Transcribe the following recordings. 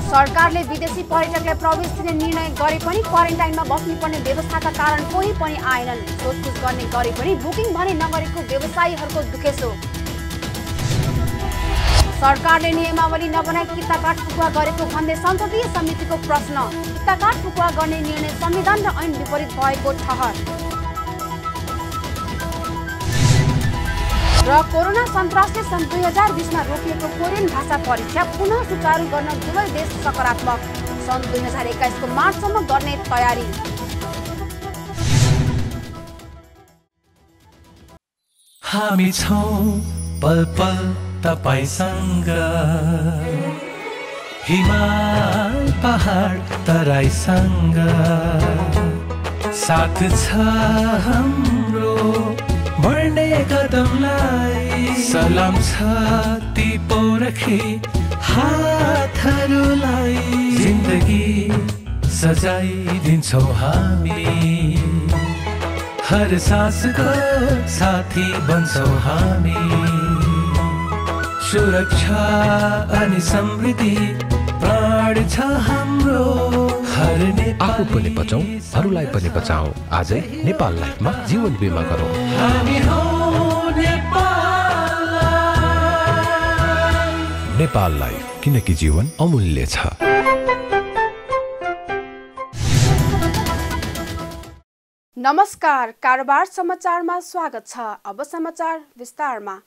सरकारले विदेशी पर्यटकलाई प्रवेश दिने निर्णय गरे पनि क्वारेन्टाइनमा बस्नुपर्ने व्यवस्थाका कारण कोही पनि आएनन्। सोधपुछ गर्ने गरे पनि बुकिङ भने नगरेको व्यवसायीहरूको दुखेसो। सरकारले नियमावली नबनाई किता काठ फुकुवा गरेको भन्दै संसदीय समितिको प्रश्न। किता काठ फुकुवा गर्ने निर्णय संविधान र ऐन विपरीत भएको ठहर। र कोरोना सन्तासले सन् 2020मा रोकिएको कोरियन भाषा परीक्षा पुनः सुचारू गर्न दुवै देश सकारात्मक। सन् 2021को मार्चसम्म गर्ने तयारी। हामी छौं पल पल तपाईसँग, हिमाल पहाड तराईसँग, साथ छ हाम्रो बढ्ने कदमलाई। सलाम छ ती पोरखी हातहरूलाई, जिन्दगी सजाइदिन्छौँ हामी, हर सासको साथी बन्छौँ हामी। सुरक्षा अनि समृद्धि प्राण छ हाम्रो, हर आफू पनि बचाऊ अरूलाई पनि बचाऊ। आजै नेपाल लाइफमा जीवन बिमा गरौँ। हामी हौ नेपाल लाइफ। नेपाल लाइफ, किनकि जीवन अमूल्य छ। नमस्कार, कारोबार समाचारमा स्वागत छ। अब समाचार विस्तारमा।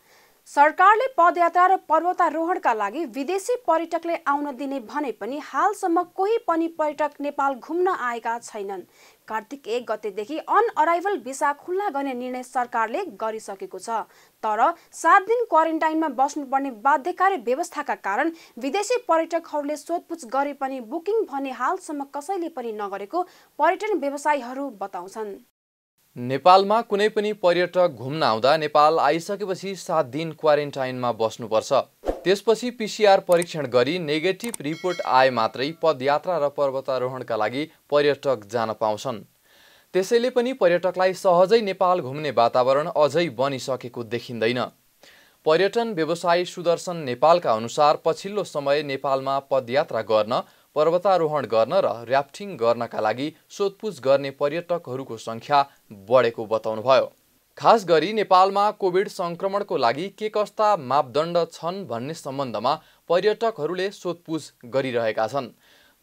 सरकारले पदयात्रा र पर्वतारोहणका लागि विदेशी पर्यटकले आउन दिने भने पनि हालसम्म कोही पनि पर्यटक नेपाल घुम्न आएका छैनन्। कार्तिक 1 गतेदेखि अन अराइभल भिसा खुल्ला गर्ने निर्णय सरकारले गरिसकेको छ। तर 7 दिन क्वारेन्टाइनमा बस्नुपर्ने बाध्यकारी व्यवस्थाका कारण विदेशी पर्यटकहरूले सोधपुछ गरे पनि बुकिङ भने हालसम्म कसैले पनि नगरेको पर्यटन व्यवसायीहरू बताउँछन्। नेपालमा कुनै पनि पर्यटक घुम्न आउँदा नेपाल आइसकेपछि 7 दिन क्वारेन्टाइनमा बस्नुपर्छ। त्यसपछि PCR परीक्षण गरी नेगेटिभ रिपोर्ट आए मात्रै पदयात्रा र पर्वतारोहणका लागि पर्यटक जान पाउँछन्। त्यसैले पनि पर्यटकलाई सहजै नेपाल घुम्ने वातावरण अझै बनिसकेको देखिँदैन। पर्यटन व्यवसायी सुदर्शन नेपालका अनुसार पछिल्लो समय नेपालमा पदयात्रा गर्न, पर्वतारोहण गर्न र र्याफ्टिङ गर्नका लागि सोधपुछ गर्ने पर्यटकहरूको संख्या बढेको बताउनुभयो। खास गरी नेपालमा कोभिड संक्रमणको लागि के कस्ता मापदण्ड छन् भन्ने सम्बन्धमा पर्यटकहरूले सोधपुछ गरिरहेका छन्।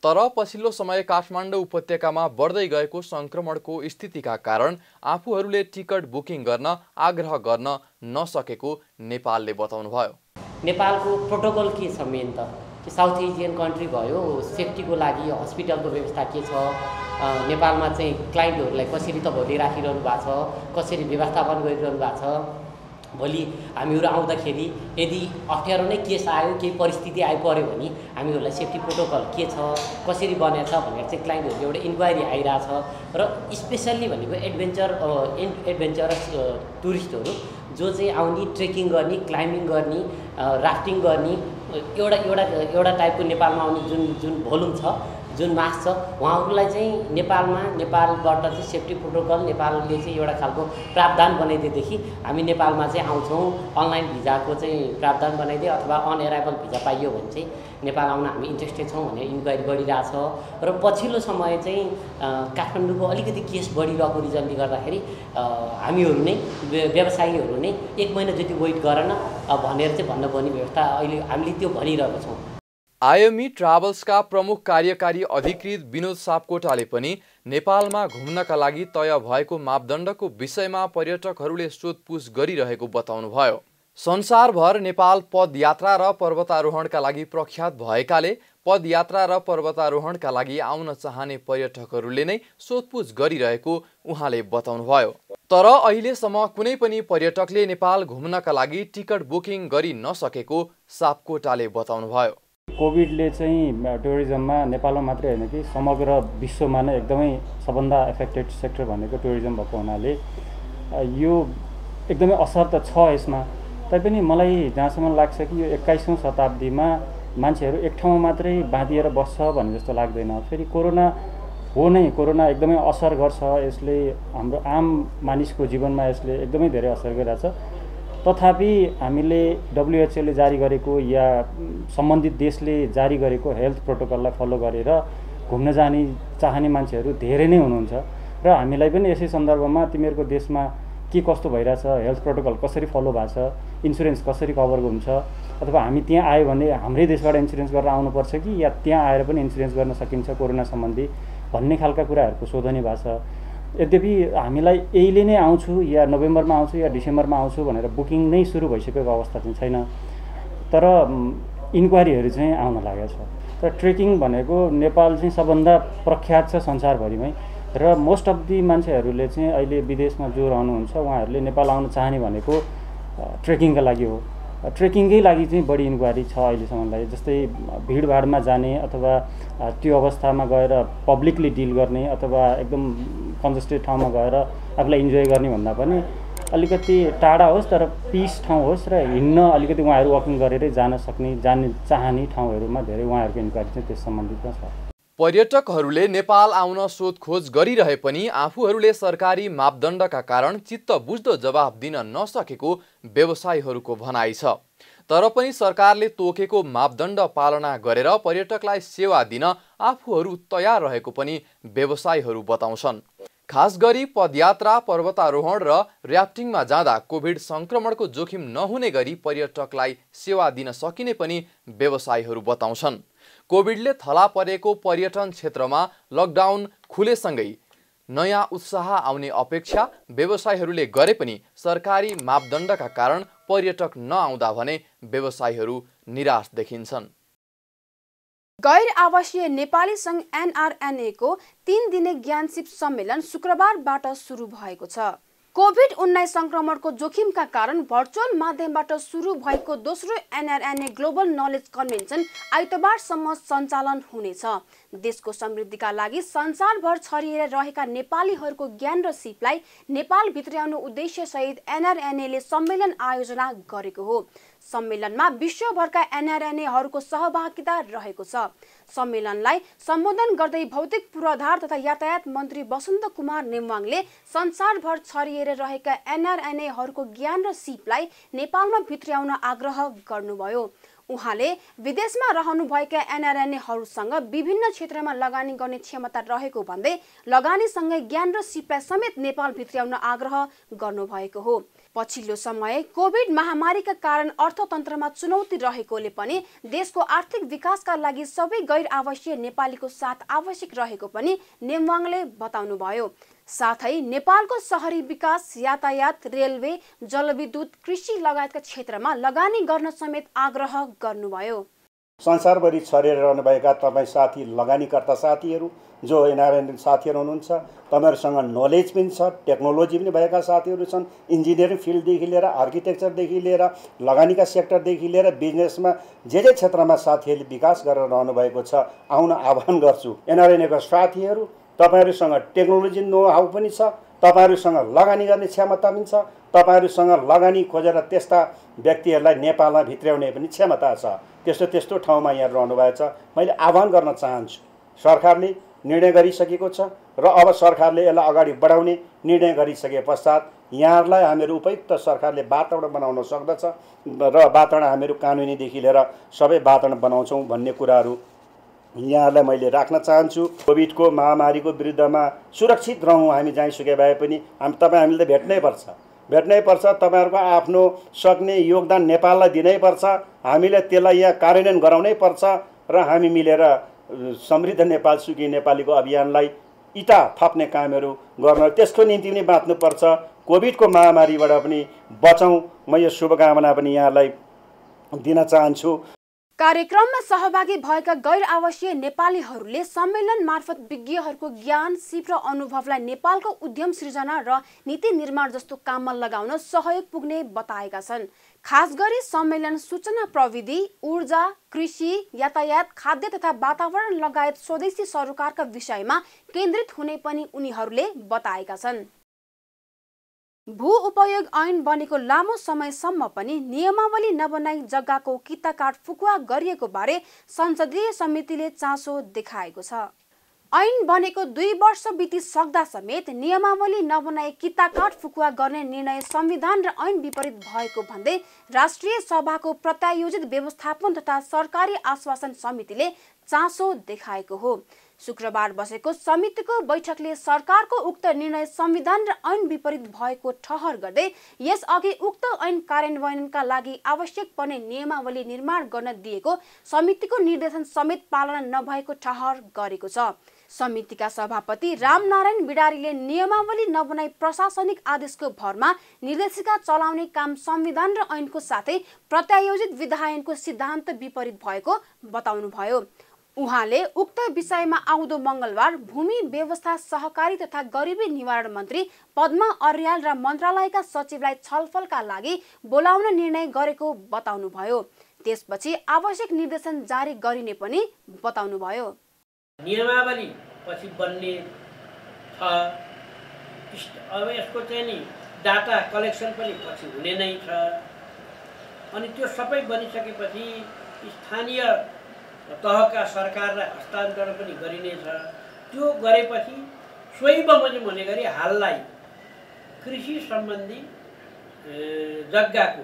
तर पछिल्लो समय काठमाडौँ उपत्यकामा बढ्दै गएको संक्रमणको स्थितिका कारण आफूहरूले टिकट बुकिङ गर्न आग्रह गर्न नसकेको नेपालले बताउनुभयो। नेपालको प्रोटोकल के छ मेन त साउथ एसियन कन्ट्री भयो, सेफ्टीको लागि हस्पिटलको व्यवस्था के छ, नेपालमा चाहिँ क्लाइन्टहरूलाई कसरी तपाईँहरूले राखिरहनु भएको छ, कसरी व्यवस्थापन गरिरहनु भएको छ। भोलि हामीहरू आउँदाखेरि यदि अप्ठ्यारो नै केस आयो, केही परिस्थिति आइपर्यो भने हामीहरूलाई सेफ्टी प्रोटोकल के छ, कसरी बनेको छ भनेर चाहिँ क्लाइन्टहरूले एउटा इन्क्वायरी आइरहेछ। र स्पेसल्ली भनेको एडभेन्चरस टुरिस्टहरू जो चाहिँ आउने, ट्रेकिङ गर्ने, क्लाइम्बिङ गर्ने, राफ्टिङ गर्ने, एउटा टाइपको नेपालमा आउने जुन भोल्युम छ, जुन मास छ, उहाँहरूलाई चाहिँ नेपालबाट चाहिँ सेफ्टी प्रोटोकल नेपालले चाहिँ एउटा खालको प्रावधान बनाइदिएदेखि हामी नेपालमा चाहिँ आउँछौँ। अनलाइन भिजाको चाहिँ प्रावधान बनाइदिए अथवा अन एराइभल भिजा पाइयो भने चाहिँ नेपाल आउन हामी इन्ट्रेस्टेड छौँ भनेर इन्क्वायरी गरिरहेछ। र पछिल्लो समय चाहिँ काठमाडौँको अलिकति केस बढिरहेको रिजनले गर्दाखेरि हामीहरू नै व्यवसायीहरू नै 1 महिना जति वेट गरेन भनेर चाहिँ भन्नुपर्ने व्यवस्था अहिले हामीले त्यो भनिरहेको छौँ। आइएमई ट्राभल्सका प्रमुख कार्यकारी अधिकृत विनोद सापकोटाले पनि नेपालमा घुम्नका लागि तय भएको मापदण्डको विषयमा पर्यटकहरूले सोधपुछ गरिरहेको बताउनुभयो। संसारभर नेपाल पदयात्रा र पर्वतारोहणका लागि प्रख्यात भएकाले पदयात्रा र पर्वतारोहणका लागि आउन चाहने पर्यटकहरूले नै सोधपुछ गरिरहेको उहाँले बताउनुभयो। तर अहिलेसम्म कुनै पनि पर्यटकले नेपाल घुम्नका लागि टिकट बुकिङ गरि नसकेको सापकोटाले बताउनुभयो। कोभिडले चाहिँ टुरिज्ममा नेपालमा मात्रै होइन कि समग्र विश्वमा नै एकदमै सबभन्दा एफेक्टेड सेक्टर भनेको टुरिज्म भएको हुनाले यो एकदमै असर त छ यसमा। तैपनि मलाई जहाँसम्म लाग्छ कि यो 21औं शताब्दीमा मान्छेहरू एक ठाउँमा मात्रै बाँधिएर बस्छ भन्ने जस्तो लाग्दैन। फेरि कोरोना हो नै, कोरोना एकदमै असर गर्छ, यसले हाम्रो आम मानिसको जीवनमा यसले एकदमै धेरै असर गरिरहेछ। तथापि हामीले WHO ले जारी गरेको या सम्बन्धित देशले जारी गरेको हेल्थ प्रोटोकललाई फलो गरेर घुम्न जाने चाहने मान्छेहरू धेरै नै हुनुहुन्छ र हामीलाई पनि यसै सन्दर्भमा तिमीहरूको देशमा के कस्तो भइरहेछ, हेल्थ प्रोटोकल कसरी फलो भएको छ, इन्सुरेन्स कसरी कभर हुन्छ, अथवा हामी त्यहाँ आयो भने हाम्रै देशबाट इन्सुरेन्स गरेर आउनुपर्छ कि या त्यहाँ आएर पनि इन्सुरेन्स गर्न सकिन्छ कोरोना सम्बन्धी भन्ने खालका कुराहरूको सोधनी भएको छ। यद्यपि हामीलाई यहिले नै आउँछु या नोभेम्बरमा आउँछु या डिसेम्बरमा आउँछु भनेर बुकिङ नै सुरु भइसकेको अवस्था चाहिँ छैन, तर इन्क्वायरीहरू चाहिँ आउन लागेको छ। तर ट्रेकिङ भनेको नेपाल चाहिँ सबभन्दा प्रख्यात छ संसारभरिमै र मोस्ट अफ दि मान्छेहरूले चाहिँ अहिले विदेशमा जो रहनुहुन्छ उहाँहरूले नेपाल आउन चाहने भनेको ट्रेकिङका लागि हो। ट्रेकिङकै लागि चाहिँ बढी इन्क्वायरी छ अहिलेसम्मलाई। जस्तै भिडभाडमा जाने अथवा त्यो अवस्थामा गएर पब्लिकली डिल गर्ने अथवा एकदम कन्जेस्टेड ठाउँमा गएर आफूलाई इन्जोय गर्ने भन्दा पनि अलिकति टाढा होस् तर पिस ठाउँ होस् र हिँड्न अलिकति उहाँहरू वकिङ गरेरै जान सक्ने जाने चाहने ठाउँहरूमा धेरै उहाँहरूको इन्क्वायरी चाहिँ त्यस सम्बन्धितमा छ। पर्यटकहरूले नेपाल आउन सोधखोज गरिरहे पनि आफूहरूले सरकारी मापदण्डका कारण चित्त बुझ्दो जवाफ दिन नसकेको व्यवसायीहरूको भनाइ छ। तर पनि सरकारले तोकेको मापदण्ड पालना गरेर पर्यटकलाई सेवा दिन आफूहरू तयार रहेको पनि व्यवसायीहरू बताउँछन्। खास गरी पदयात्रा, पर्वतारोहण र र्याफ्टिङमा जाँदा कोभिड संक्रमणको जोखिम नहुने गरी पर्यटकलाई सेवा दिन सकिने पनि व्यवसायीहरू बताउँछन्। कोभिडले थला परेको पर्यटन क्षेत्रमा लकडाउन खुलेसँगै नयाँ उत्साह आउने अपेक्षा व्यवसायीहरूले गरे पनि सरकारी मापदण्डका कारण पर्यटक नआउँदा भने व्यवसायीहरू निराश देखिन्छन्। गैर आवासीय नेपाली संघ NRNA को 3 दिने ज्ञानसिप सम्मेलन शुक्रबारबाट सुरु भएको छ। कोभिड-19 संक्रमणको जोखिमका कारण भर्चुअल माध्यमबाट सुरु भएको दोस्रो NRNA ग्लोबल नलेज कन्भेन्सन आइतबारसम्म सञ्चालन हुनेछ। देशको समृद्धिका लागि संसारभर छरिएर रहेका नेपालीहरूको ज्ञान र सिपलाई नेपाल भित्र्याउनु उद्देश्य सहित NRNA ले सम्मेलन आयोजना गरेको हो। सम्मेलनमा विश्वभरका NRNA-हरूको सहभागिता रहेको छ। सम्मेलनलाई सम्बोधन गर्दै भौतिक पूर्वाधार तथा यातायात मन्त्री वसन्त कुमार नेमवाङले संसारभर छरिएर रहेका NRNA-हरूको ज्ञान र सिपलाई नेपालमा भित्र्याउन आग्रह गर्नुभयो। उहाँले विदेशमा रहनुभएका NRNA-हरूसँग विभिन्न क्षेत्रमा लगानी गर्ने क्षमता रहेको भन्दै लगानीसँगै ज्ञान र सिपलाई समेत नेपाल भित्र्याउन आग्रह गर्नुभएको हो। पछिल्लो समय कोभिड महामारीका कारण अर्थतन्त्रमा चुनौती रहेकोले पनि देशको आर्थिक विकासका लागि सबै गैर आवासीय नेपालीको साथ आवश्यक रहेको पनि नेमवाङले बताउनुभयो। साथै नेपालको शहरी विकास, यातायात, रेलवे, जलविद्युत, कृषि लगायतका क्षेत्रमा लगानी गर्न समेत आग्रह गर्नुभयो। संसारभरि छरेर रहनुभएका तपाईँ साथी लगानीकर्ता साथीहरू जो NRNA साथीहरू हुनुहुन्छ, तपाईँहरूसँग नलेज पनि छ, टेक्नोलोजी पनि भएका साथीहरू छन्, इन्जिनियरिङ फिल्डदेखि लिएर आर्किटेक्चरदेखि लिएर लगानीका सेक्टरदेखि लिएर बिजनेसमा जे क्षेत्रमा साथीहरूले विकास गरेर रहनुभएको छ, आउन आह्वान गर्छु। NRNA का साथीहरू, तपाईहरूसँग टेक्नोलोजी नो हाउ पनि छ, तपाईहरूसँग लगानी गर्ने क्षमता पनि छ, तपाईहरूसँग लगानी खोजेर त्यस्ता व्यक्तिहरूलाई नेपालमा भित्र्याउने पनि क्षमता छ। त्यस्तो ठाउँमा यहाँ रहनुभएको छ। मैले आह्वान गर्न चाहन्छु, सरकारले निर्णय गरिसकेको छ र अब सरकारले यसलाई अगाडि बढाउने निर्णय गरिसके पश्चात यहाँहरूलाई हामीहरू उपयुक्त सरकारले वातावरण बनाउन सक्दछ र वातावरण हामीहरू कानुनीदेखि लिएर सबै वातावरण बनाउँछौँ भन्ने कुराहरू यहाँहरूलाई मैले राख्न चाहन्छु। कोभिडको महामारीको विरुद्धमा सुरक्षित रहौँ। हामी जहाँसुकै भए पनि हामीले त भेट्नै पर्छ। तपाईँहरूको आफ्नो सक्ने योगदान नेपाललाई दिनै पर्छ। हामीले त्यसलाई यहाँ कार्यान्वयन गराउनै पर्छ र हामी मिलेर समृद्ध नेपाल सुखी नेपालीको अभियानलाई इटा थप्ने कामहरू गर्न त्यसको निम्ति पनि बाँच्नुपर्छ। कोभिडको महामारीबाट पनि बचौँ। म यो शुभकामना पनि यहाँलाई दिन चाहन्छु। कार्यक्रममा सहभागी भएका गैर आवासीय नेपालीहरूले सम्मेलन मार्फत विज्ञहरूको ज्ञान, सिप र अनुभवलाई नेपालको उद्यम सृजना र नीति निर्माण जस्तो काममा लगाउन सहयोग पुग्ने बताएका छन्। खास गरी सम्मेलन सूचना प्रविधि, ऊर्जा, कृषि, यातायात, खाद्य तथा वातावरण लगायत स्वदेशी सरोकारका विषयमा केन्द्रित हुने पनि उनीहरूले बताएका छन्। भू उपयोग ऐन बनेको लामो समयसम्म पनि नियमावली नबनाई जग्गाको किताकाट फुकुवा गरिएको बारे संसदीय समितिले चासो देखाएको छ। ऐन बनेको 2 वर्ष बितिसक्दा समेत नियमावली नबनाई किताकाट फुकुवा गर्ने निर्णय संविधान र ऐन विपरीत भएको भन्दै राष्ट्रिय सभाको प्रत्यायोजित व्यवस्थापन तथा सरकारी आश्वासन समितिले चासो देखाएको हो। शुक्रबार बसेको समितिको बैठकले सरकारको उक्त निर्णय संविधान र ऐन विपरीत भएको ठहर गर्दै यसअघि उक्त ऐन कार्यान्वयनका लागि आवश्यक पर्ने नियमावली निर्माण गर्न दिएको समितिको निर्देशन समेत पालना नभएको ठहर गरेको छ। समितिका सभापति रामनारायण बिडारीले नियमावली नबनाई प्रशासनिक आदेशको भरमा निर्देशिका चलाउने काम संविधान र ऐनको साथै प्रत्यायोजित विधायनको सिद्धान्त विपरीत भएको बताउनुभयो। उहाँले उक्त विषयमा आउँदो मंगलबार भूमि व्यवस्था सहकारी तथा गरिबी निवारण मन्त्री पद्मा अर्याल र मन्त्रालयका सचिवलाई छलफलका लागि बोलाउन निर्णय गरेको बताउनुभयो। त्यसपछि आवश्यक निर्देशन जारी गरिने पनि बताउनुभयो। नियमावली पछि बन्ने छ, अब यसको चाहिँ नि डाटा कलेक्सन पनि पछि हुने नै छ। अनि त्यो सबै बनिसकेपछि स्थानीय तहका सरकारलाई हस्तान्तरण पनि गरिनेछ। त्यो गरेपछि सोही बमोजिम हुने गरी हाललाई कृषि सम्बन्धी जग्गाको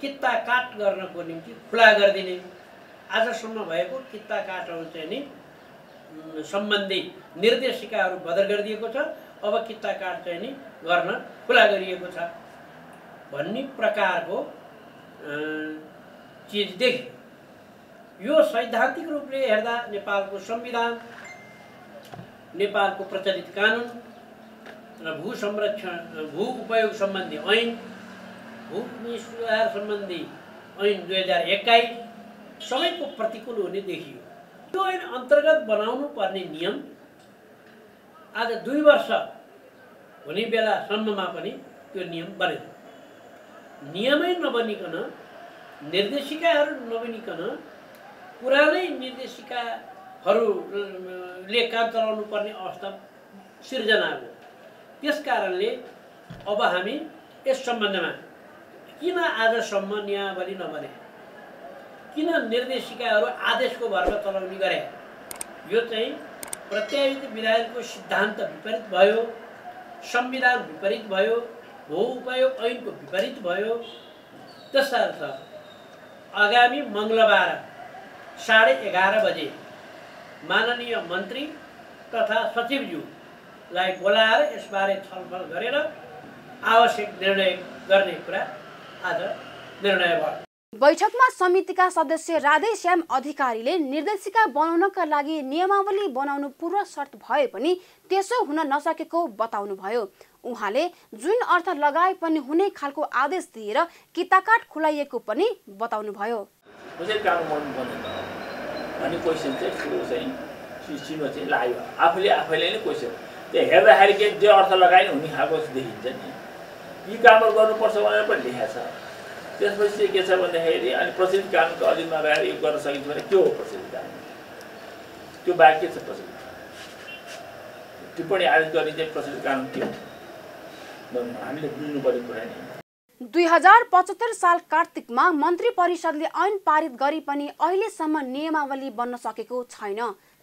कित्ता काट गर्नको निम्ति खुला गरिदिने। आजसम्म भएको कित्ता काटहरू चाहिँ नि सम्बन्धी निर्देशिकाहरू बदल गरिदिएको छ। अब कित्ता काट चाहिँ नि गर्न खुला गरिएको छ भन्ने प्रकारको चिज देखियो। यो सैद्धान्तिक रूपले हेर्दा नेपालको संविधान, नेपालको प्रचलित कानुन र भू संरक्षण भू उपयोग सम्बन्धी ऐन, भूमि सुधार सम्बन्धी ऐन 2021 सबैको प्रतिकूल हुने देखियो। त्यो ऐन अन्तर्गत बनाउनु पर्ने नियम आज 2 वर्ष हुने बेलासम्ममा पनि त्यो नियम बनेन। नियमै नबनिकन, निर्देशिकाहरू नबनिकन पुरानै निर्देशिकाहरूले काम चलाउनु पर्ने अवस्था सिर्जना हो। त्यस कारणले अब हामी यस सम्बन्धमा किन आजसम्म नियमावली नबने, किन निर्देशिकाहरू आदेशको भरमा चलाउने गरे, यो चाहिँ प्रत्यायोजित विधायनको सिद्धान्त विपरीत भयो, संविधान विपरीत भयो, भू उपयोग ऐनको विपरीत भयो। त्यसर्थ आगामी मंगलबार 11:30 बजे माननीय मन्त्री तथा सचिवज्यूलाई बोलाएर यसबारे छलफल गरेर आवश्यक निर्णय गर्ने कुरा आज निर्णय भयो। बैठकमा समितिका सदस्य राधेश्याम अधिकारीले निर्देशिका बनाउनका लागि नियमावली बनाउनु पूर्व शर्त भए पनि त्यसो हुन नसकेको बताउनुभयो। उहाँले जुन अर्थ लगाए पनि हुने खालको आदेश दिएर किताकाट खुलाइएको पनि बताउनुभयो। भन्ने क्वेसन चाहिँ ठुलो चाहिँ सिस्टममा चाहिँ लाग्यो। आफैले नै क्वेसन त्यो हेर्दाखेरि के जे अर्थ लगाए हुने खालको देखिन्छ नि। यी कामहरू गर्नुपर्छ भनेर पनि लेखेको छ। त्यसपछि चाहिँ के छ भन्दाखेरि अनि प्रचलित कानुनको अधीनमा रहेर यो गर्न सकिन्छ भने के हो प्रचलित कानुन, त्यो बाहेक के छ प्रचलित टिप्पणी आदेश गर्ने चाहिँ प्रचलित कानुन के हो हामीले बुझ्नु पर्ने कुरा नि। 2075 साल कार्तिकमा मन्त्री परिषदले ऐन पारित गरी पनि अहिलेसम्म नियमावली बन्न सकेको छैन।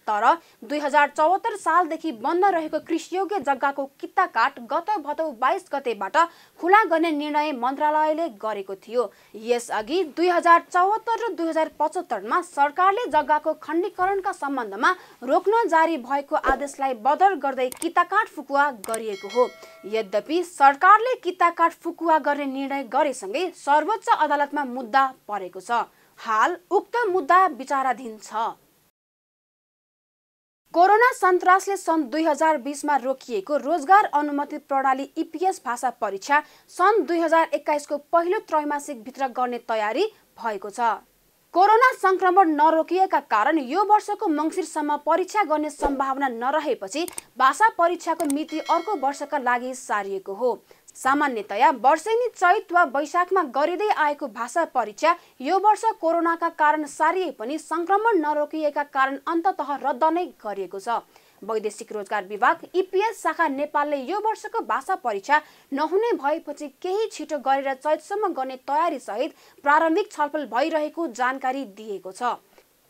तर 2074 सालदेखि बन्द रहेको कृषियोग्य जग्गाको कित्ताकाट गत भदौ 22 गतेबाट खुला गर्ने निर्णय मन्त्रालयले गरेको थियो। यसअघि 2074 र 2075 मा सरकारले जग्गाको खण्डीकरणका सम्बन्धमा रोक्न जारी भएको आदेशलाई बदर गर्दै कित्ताकाट फुकुवा गरिएको हो। यद्यपि सरकारले कित्ताकाट फुकुवा गर्ने निर्णय गरेसँगै सर्वोच्च अदालतमा मुद्दा परेको छ। हाल उक्त मुद्दा विचाराधीन छ। कोरोना सन्तासले सन् 2020 मा रोकिएको रोजगार अनुमति प्रणाली EPS भाषा परीक्षा सन् 2021 को पहिलो त्रैमासिक भित्र गर्ने तयारी भएको छ। कोरोना संक्रमण नरोकिएका कारण यो वर्षको मङ्सिरसम्म परीक्षा गर्ने सम्भावना नरहेपछि भाषा परीक्षाको मिति अर्को वर्षका लागि सारिएको हो। सामान्यतया वर्षेनी चैत वा वैशाखमा गरिँदै आएको भाषा परीक्षा यो वर्ष कोरोनाका कारण सारिए पनि संक्रमण नरोकिएका कारण अन्ततः रद्द नै गरिएको छ। वैदेशिक रोजगार विभाग EPS शाखा नेपालले यो वर्षको भाषा परीक्षा नहुने भएपछि केही छिटो गरेर चैतसम्म गर्ने तयारी सहित प्रारम्भिक छलफल भइरहेको जानकारी दिएको छ।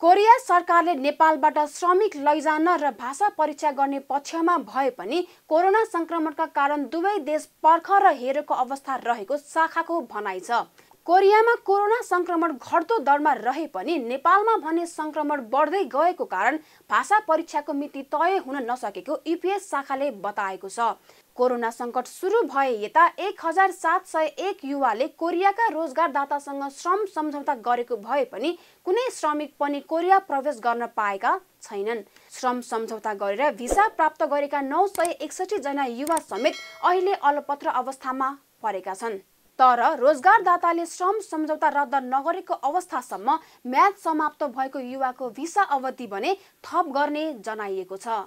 कोरिया सरकारले नेपालबाट श्रमिक लैजान र भाषा परीक्षा गर्ने पक्षमा भए पनि कोरोना संक्रमणका कारण दुवै देश पर्खर हेरेको अवस्था रहेको शाखाको भनाइ छ। कोरियामा कोरोना संक्रमण घट्दो दरमा रहे पनि नेपालमा भने संक्रमण बढ्दै गएको कारण भाषा परीक्षाको मिति तय हुन नसकेको ईपीएस शाखाले बताएको छ। कोरोना संकट सुरु भए यता 1701 युवाले कोरियाका रोजगारदातासँग श्रम सम्झौता गरेको भए पनि कुनै श्रमिक पनि कोरिया प्रवेश गर्न पाएका छैनन्। श्रम सम्झौता गरेर भिसा प्राप्त गरेका 961 जना युवा समेत अहिले अलपत्र अवस्थामा परेका छन्। तर रोजगारदाताले श्रम सम्झौता रद्द नगरेको अवस्थासम्म म्याद समाप्त भएको युवाको भिसा अवधि भने थप गर्ने जनाइएको छ।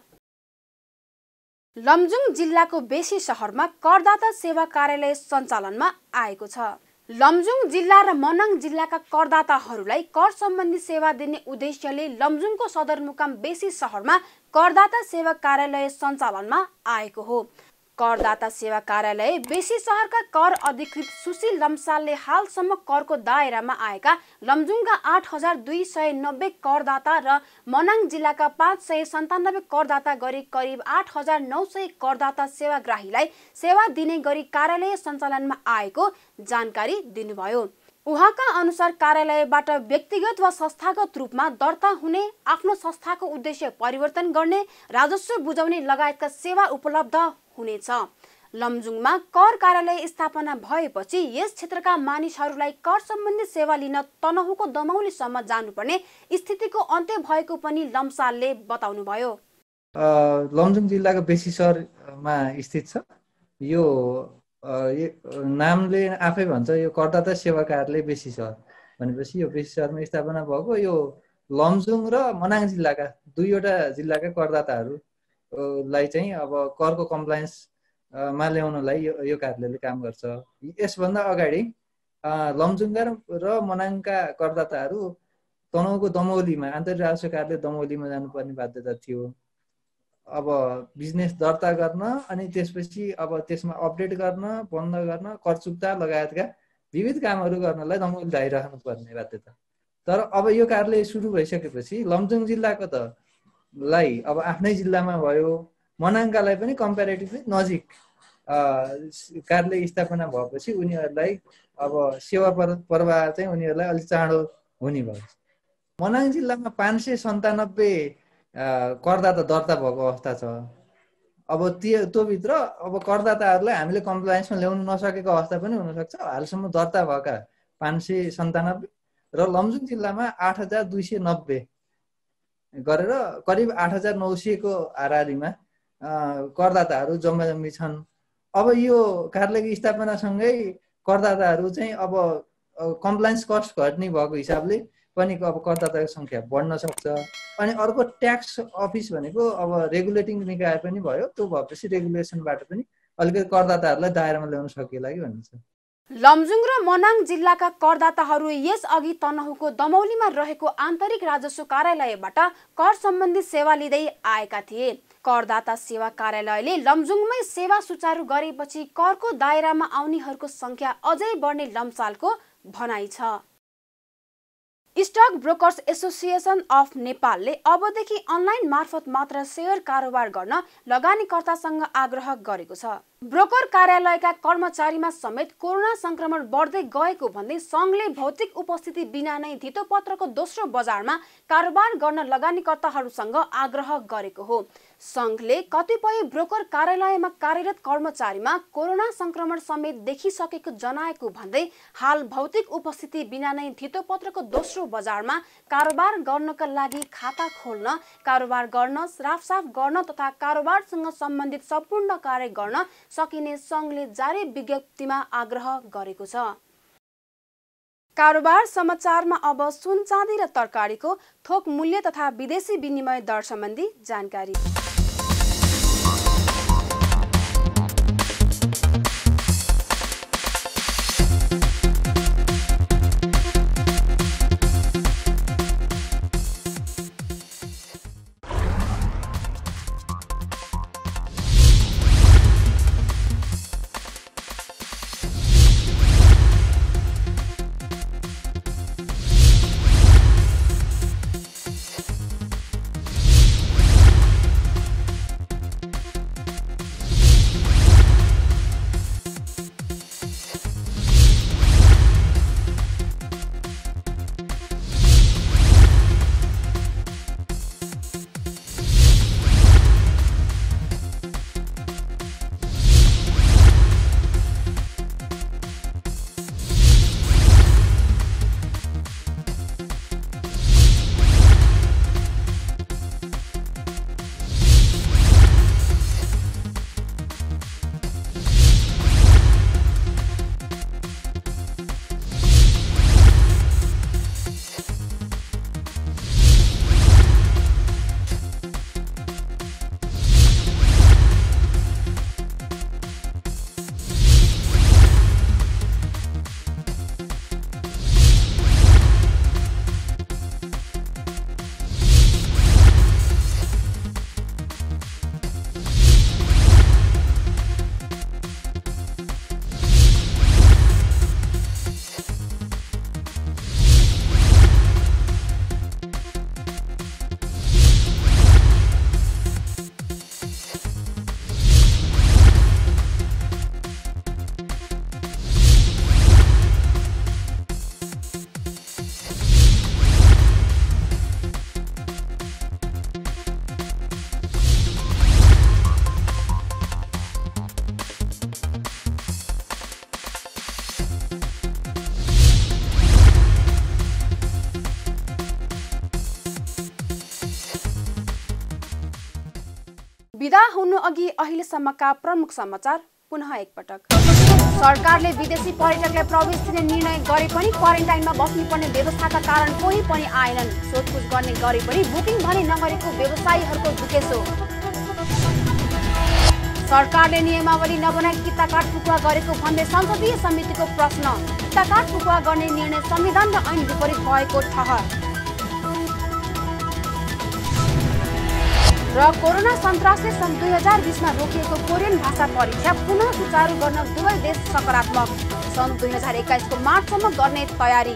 लमजुङ जिल्लाको बेसी शहरमा करदाता सेवा कार्यालय सञ्चालनमा आएको छ। लमजुङ जिल्ला र मनाङ जिल्लाका करदाताहरूलाई कर सम्बन्धी सेवा दिने उद्देश्यले लमजुङको सदरमुकाम बेसी शहरमा करदाता सेवा कार्यालय सञ्चालनमा आएको हो। करदाता सेवा कार्यालय बेसी शहरका कर अधिकृत सुशील लम्सालले हालसम्म करको दायरामा आएका लमजुङका 8290 करदाता र मनाङ जिल्लाका 597 करदाता गरी करिब 8900 करदाता सेवाग्राहीलाई सेवा दिने गरी कार्यालय सञ्चालनमा आएको जानकारी दिनुभयो। उहाँका अनुसार कार्यालयबाट व्यक्तिगत वा संस्थागत रूपमा दर्ता हुने, आफ्नो संस्थाको उद्देश्य परिवर्तन गर्ने, राजस्व बुझाउने लगायतका सेवा उपलब्ध हुनेछ। लमजुङमा कर कार्यालय स्थापना भएपछि यस क्षेत्रका मानिसहरूलाई कर सम्बन्धी सेवा लिन तनहुँको दमौलीसम्म जानुपर्ने स्थितिको अन्त्य भएको पनि लम्सालले बताउनुभयो। लमजुङ जिल्लाको बेसी शहरमा स्थित छ। यो नामले आफै भन्छ यो करदाता सेवा कार्यालय बेसी शहर भनेपछि यो बेसी शहरमा स्थापना भएको यो लमजुङ र मनाङ जिल्लाका दुईवटा जिल्लाका करदाताहरूलाई चाहिँ अब करको कम्प्लायन्स मा ल्याउनलाई यो कार्यालयले काम गर्छ। यसभन्दा अगाडि लमजुङका र मनाङका करदाताहरू तनहुँको दमौलीमा आन्तरिक राजस्व कार्यालय दमौलीमा जानुपर्ने बाध्यता थियो। अब बिजनेस दर्ता गर्न अनि त्यसपछि अब त्यसमा अपडेट गर्न, बन्द गर्न, कर चुक्ता लगायतका विविध कामहरू गर्नलाई दमौली धाइरहनु पर्ने बाध्यता। तर अब यो कार्यालय सुरु भइसकेपछि लमजुङ जिल्लाको त लाई अब आफ्नै जिल्लामा भयो, मनाङकालाई पनि कम्पेरेटिभली नजिक कार्यालय स्थापना भएपछि उनीहरूलाई अब सेवा प्रवाह चाहिँ उनीहरूलाई अलिक चाँडो हुने भयो। मनाङ जिल्लामा 597 करदाता दर्ता भएको अवस्था छ। अब त्यो भित्र अब करदाताहरूलाई हामीले कम्प्लायन्समा ल्याउन नसकेको अवस्था पनि हुनसक्छ। हालसम्म दर्ता भएका 597 र लमजुङ जिल्लामा 8290 गरेर करिब 8900 को हाराहारीमा करदाताहरू जम्मी छन्। अब यो कार्यालयको स्थापनासँगै करदाताहरू चाहिँ अब कम्प्लायन्स कस्ट घट्ने भएको हिसाबले पनि अब करदाताको सङ्ख्या बढ्न सक्छ। अनि अर्को ट्याक्स अफिस भनेको अब रेगुलेटिङ निकाय पनि भयो। त्यो भएपछि रेगुलेसनबाट पनि अलिकति करदाताहरूलाई दायरामा ल्याउन सकिएला कि भन्ने छ। लमजुङ र मनाङ जिल्लाका करदाताहरू यस अघि तनहुँको दमौलीमा रहेको आन्तरिक राजस्व कार्यालयबाट कर सम्बन्धी सेवा लिँदै आएका थिए। करदाता सेवा कार्यालयले लमजुङमै सेवा सुचारू गरेपछि करको दायरामा आउनेहरूको संख्या अझै बढ्ने लम्सालको भनाइ छ। स्टक ब्रोकर्स एसोसिएसन अफ नेपालले अबदेखि अनलाइन मार्फत मात्र सेयर कारोबार गर्न लगानीकर्तासँग आग्रह गरेको छ। ब्रोकर कार्यालयका कर्मचारीमा समेत कोरोना संक्रमण बढ्दै गएको भन्दै संघले भौतिक उपस्थिति बिना नै धितोपत्रको दोस्रो बजारमा कारोबार गर्न लगानीकर्ताहरूसँग आग्रह गरेको हो। संघले कतिपय ब्रोकर कार्यालयमा कार्यरत कर्मचारीमा कोरोना संक्रमण समेत देखिसकेको जनाएको भन्दै हाल भौतिक उपस्थिति बिना नै धितोपत्रको दोस्रो बजारमा कारोबार गर्नका लागि खाता खोल्न, कारोबार गर्न, राफसाफ गर्न तथा कारोबारसँग सम्बन्धित सम्पूर्ण कार्य गर्न सकिने संघले जारी विज्ञप्तिमा आग्रह गरेको छ। कारोबार समाचारमा अब सुन, चाँदी र तरकारीको थोक मूल्य तथा विदेशी विनिमय दर सम्बन्धी जानकारी। बिदा हुनु अघि अहिलेसम्मका प्रमुख समाचार पुनः एकपटक। सरकारले विदेशी पर्यटकलाई प्रवेश दिने निर्णय गरे पनि क्वारेन्टाइनमा बस्नुपर्ने व्यवस्थाका कारण कोही पनि आएनन्। सोधपुछ गर्ने गरे पनि बुकिङ भने नगरेको व्यवसायीहरूको गुकेसो। सरकारले नियमावली नबनाई किताकाट फुकुवा गरेको भन्दै संसदीय समितिको प्रश्न। किताकाट फुकुवा गर्ने निर्णय संविधान र ऐन विपरीत भएको ठहर। र कोरोना सन्तासले सन् 2020मा रोकिएको कोरियन भाषा परीक्षा पुनः सुचारू गर्न दुवै देश सकारात्मक। सन् 2021 को मार्चसम्म गर्ने तयारी।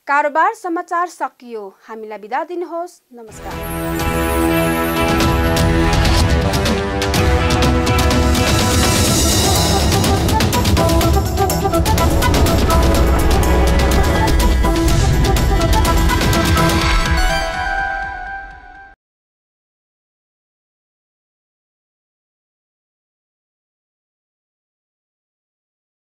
कारोबार समाचार सकियो। हामीलाई बिदा दिनुहोस्। नमस्कार।